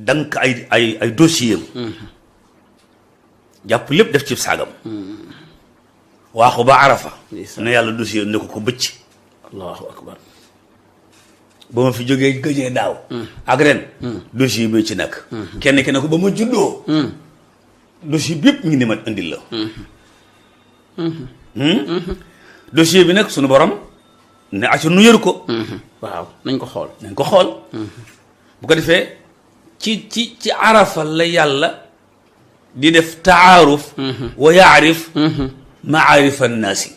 dank ay dossier am jàpp lépp def ci saagam waaxu ba Arafa ne yàlla dossier ne ko bëcc. allahu akbar. ba ma fi jógee gëjee daaw ak ren dossier bi ci nekk kenn ki ne ko ba ma juddoo dossier bi yëpp ngi ne ma indil la dossier bi nag suñu borom ne acca nu yër ko waaw nañ ko xool bu ko defee ci Arafa la yàlla di def taaruf wa yaarif maarifa annaasi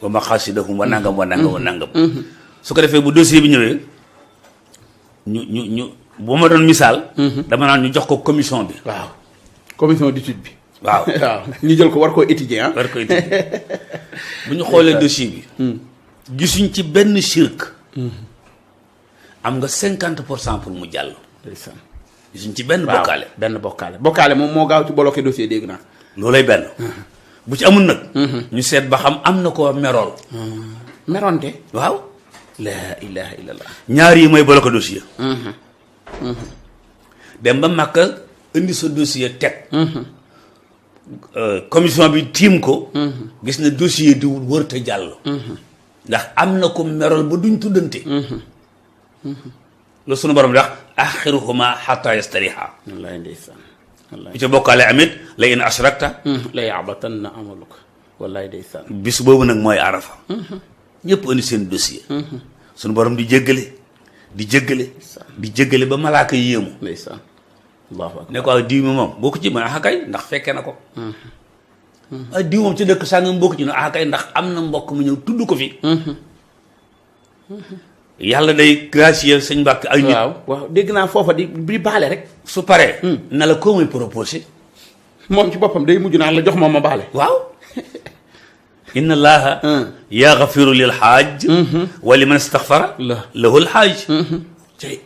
wa maqasidahum wa nangam su ko defee bu dossier bi ñëwee ñu bu ma doon misaal dama naan ñu jox ko commission bi. waaw commission d'étude bi. waaw ñu jël ko war koo étudier war ko étudier bu ñu xoolee dossier bi gisuñ ci benn shirk am nga 50% pour mu jàll. ndeysaan gisuñ ci benn bokkaale. benn bokkaale moom moo gaaw ci bloqué dossier dégg naa. loolay benn bu ci amul nag ñu seet ba xam am na ko merool meronte waaw la ilaha illallah. ñaar yi mooy bloqué dossier dem ba Makka indi sa dossier teg commission bi tiim ko gis na dossier di wërta jàll ndax am na ko merool ba duñ tuddante loolu sunu borom di wax axiruhuma xata yastariha wallaay ndeysaan bu ca bokkaale amit la in ashrakta la yaxbatanna amaluka wallaay ndeysaan bis boobu nag mooy Arafa ñëpp indi seen dossier sunu borom di jéggale ba malaaka yéemu ndeysaan allahu akbar ne ko diw mi moom boo ko ci mën a kay ndax fekkee na ko diw moom ci dëkk sàngam boo ko ci ne kay ndax am na mbokk mu ñëw tudd ko fi yàlla day gracier sëñ Mbàkke ay nit waaw dégg naa foofa di baale rek su paree na la koo muy proposé moom ci boppam day mujj naan la jox moom ma baale waaw inna allaha yaxfiru lil xaaj wa liman istaxfara lahu l xaaj tey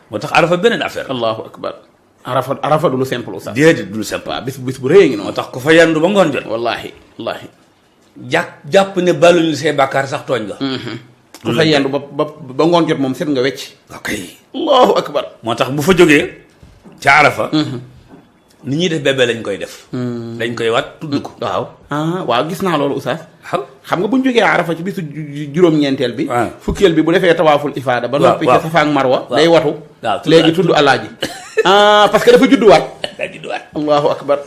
moo tax Arafa beneen affaire allahu akbar Arafa du lu simple oustaz déedéet du lu simple waaw bis bu rëy ngi noonu moo tax ku fa yandu ba ngoon jot wallahi jàpp ne balul say bàkkaar sax tooñ nga ku fa yendu ba ngoon jot moom set nga wecc ok allahu akbar moo tax bu fa jógee ca Arafa ni ñuy def bébé lañ koy def dañ koy wat tudd ko waaw gis naa loolu oustaz waaw xam nga bu ñu jógee Arafa ci bisu juróom-ñeenteel bi fukkeel bi bu defee tawaaful ifaada ba noppi ci Safa ak Marwa day watu léegi tudd alaaji parce que dafa judduwaat daa judduwaat allahu akbar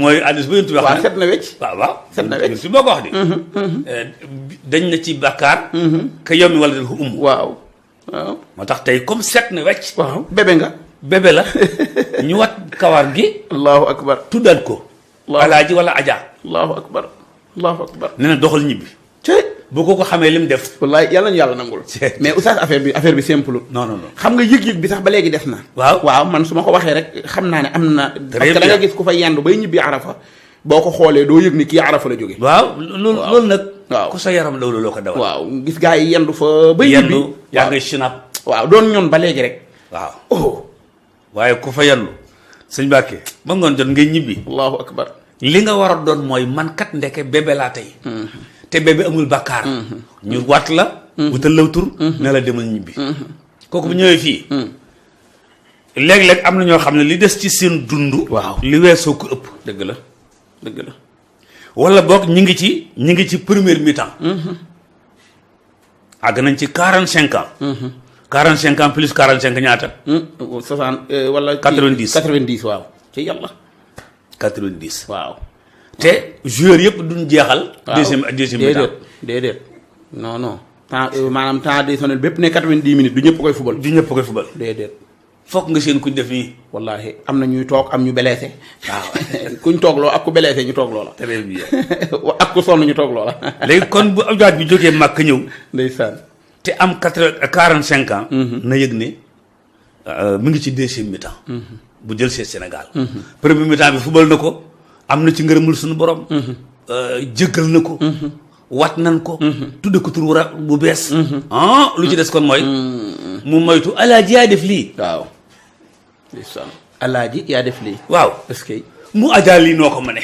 mooy addis bu yëntu wax waaw set na wecc waaw set na wecc si boo ko wax di dañ na ci bàkkaar ka yow mi wala dal ko waaw moo tax tey comme set na wecc waaw bébé la ñu wat kawar gi allahu akbar tuddal ko alaaji wala aja allahu akbar nee na doxal ñibbi boo ko xamee lim def wallaay yàlla ñu yàlla nangul mais oustaz affaire bi simple non xam nga yëg-yëg bi sax ba léegi des na waaw man su ma ko waxee rek xam naa ne am na parce que da nga gis ku fa yendu bay ñibbi Arafa boo ko xoolee doo yëg ni kii Arafa la jóge waaw loolu nag waaw ku sa yaram loolu loo ko dawal waaw gis gaa yi yendu fa bay ñibbi yaa ngay sinap waaw doon ñoon ba léegi rek waaw waaye ku fa yendu sëñ Mbàkke ba ngoon jot ngay ñibbi allahu akbar li nga war a doon mooy man kat ndeke bébé laa tey te bébé amul bàkkaar ñu wat la wutal law tur ne la demal ñibbi kooku bu ñëwee fii léeg-léeg am na ñoo xam ne li des ci seen dund waaw li weesoo ko ëpp dëgg la wala boog ñi ngi ci première mi-temps àgg nañ ci 45 ans 45 ans plus 45 ñaata 60 wala 90 waaw ci yàlla 90 waaw te joueurs yëpp duñ jeexal deuxième mi-temps déedéet non temps maanaam temps additionnel bépp ne 90 minutes du ñëpp koy fubal déedéet fokk nga seen kuñ def nii wallahi am na ñuy toog am ñu blessé waaw kuñ toog loo ak ku blessé ñu toog loola très bien ak ku sonn ñu toog loola léegi kon bu ajaat bi jógee màkk ñëw ndeysaan te am 45 ans na yëg ne mi ngi ci deuxième mi-temps bu jël see Sénégal premier mi-temps bi fubal na ko am na ci ngërëmul suñu borom jëggal na ko wat nan ko tudde ko tur bu bees lu ci des kon mooy mu moytu alaaji yaa def lii waaw alaaji yaa def lii waaw est-ce que mu ajaa lii noo ko mëne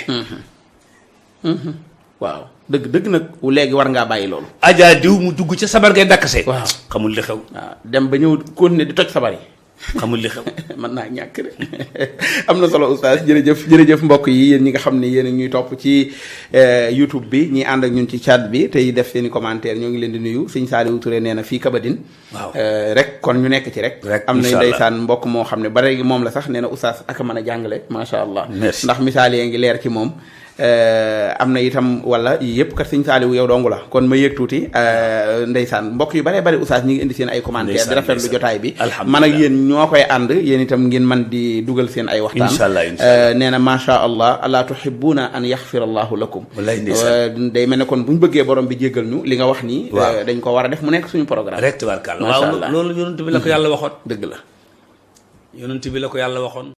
waaw dëgg nag léegi war ngaa bàyyi loolu. ajaa diw mu dugg ca sabar ngay dakkase. waaw xamul li xew. waaw dem ba ñëw continuer di toj sabar yi. xamul li xew. mën naa ñàkk de am na solo oustaz jërëjëf mbokk yi yéen ñi nga xam ne yéen a ñuy topp ci YouTube bi ñi ànd ak ñun ci chat bi tey def seen i commentaire ñoo ngi leen di nuyu sëñ Saliou Touré nee na fii Kabadine. waaw rek kon ñu nekk ci rek. am na ndeysaan mbokk moo xam ne ba léegi moom la sax nee na oustaz ak a mën a jàngale macha allah. ndax misaal yee ngi leer ci moom. am na itam wala yii yëpp kat sëñ Saliou yow dongu la kon ma yëg tuuti ndeysaan mbokk yu bare bari oustaz ñi ngi indi seen ay commentaire di rafetlu jotaay bi man ak yéen ñoo koy ànd yéen itam ngeen man di dugal seen ay waxtaan inshallah nee na macha allah ala tuhibbuna an yaxfira allahu lakum day mel ne kon bu ñu bëggee borom bi jéggal ñu li nga wax nii dañ ko war a def mu nekk suñu programme rek tabarkàlla waaw loolu yonent bi la ko yàlla waxoon dëgg la yonent bi la ko yàlla waxoon